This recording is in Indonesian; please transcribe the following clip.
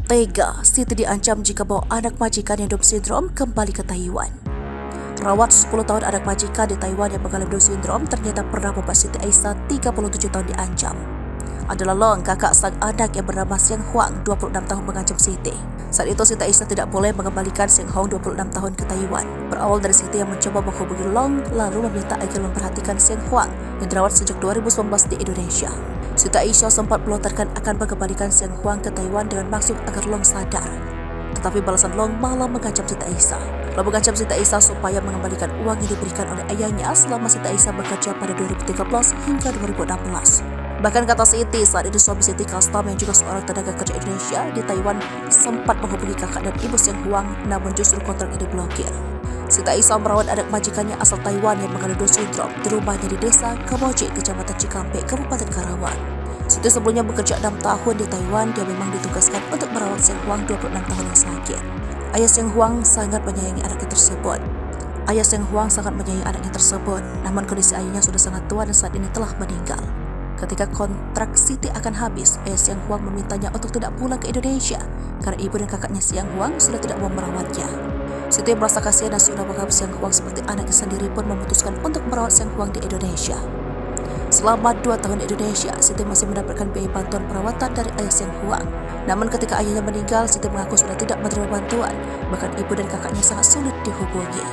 Tega, Siti diancam jika bawa anak majikan yang Down syndrome kembali ke Taiwan. Rawat 10 tahun anak majikan di Taiwan yang mengalami Down syndrome ternyata pernah membuat Siti Aisyah 37 tahun diancam. Adalah Long, kakak sang anak yang bernama Siang Huang, 26 tahun mengancam Siti. Saat itu Siti Aisyah tidak boleh mengembalikan Siang Huang 26 tahun ke Taiwan. Berawal dari Siti yang mencoba menghubungi Long lalu meminta agar memperhatikan Siang Huang yang dirawat sejak 2019 di Indonesia. Siti Aisyah sempat melontarkan akan mengembalikan Siang Huang ke Taiwan dengan maksud agar Long sadar. Tetapi balasan Long malah mengancam Siti Aisyah. Long mengancam Siti Aisyah supaya mengembalikan uang yang diberikan oleh ayahnya selama Siti Aisyah bekerja pada 2013 hingga 2016. Bahkan kata Siti, saat itu suami Siti Custom yang juga seorang tenaga kerja Indonesia di Taiwan sempat menghubungi kakak dan ibu Siang Huang, namun justru kontrak ini diblokir. Siti Aisyah merawat anak majikannya asal Taiwan yang mengalami Down syndrome di rumahnya di desa Kamoji, Kecamatan Cikampek, Kabupaten Karawang. Siti sebelumnya bekerja 6 tahun di Taiwan. Dia memang ditugaskan untuk merawat Siang Huang 26 tahun yang sakit. Ayah Siang Huang sangat menyayangi anaknya tersebut. Namun kondisi ayahnya sudah sangat tua dan saat ini telah meninggal. Ketika kontrak Siti akan habis, ayah Siang Huang memintanya untuk tidak pulang ke Indonesia karena ibu dan kakaknya Siang Huang sudah tidak mau merawatnya. Siti merasa kasihan dan sudah menganggap Siang Huang seperti anaknya sendiri pun memutuskan untuk merawat Siang Huang di Indonesia. Selama 2 tahun di Indonesia, Siti masih mendapatkan biaya bantuan perawatan dari ayah Siang Huang. Namun ketika ayahnya meninggal, Siti mengaku sudah tidak menerima bantuan. Bahkan ibu dan kakaknya sangat sulit dihubungi.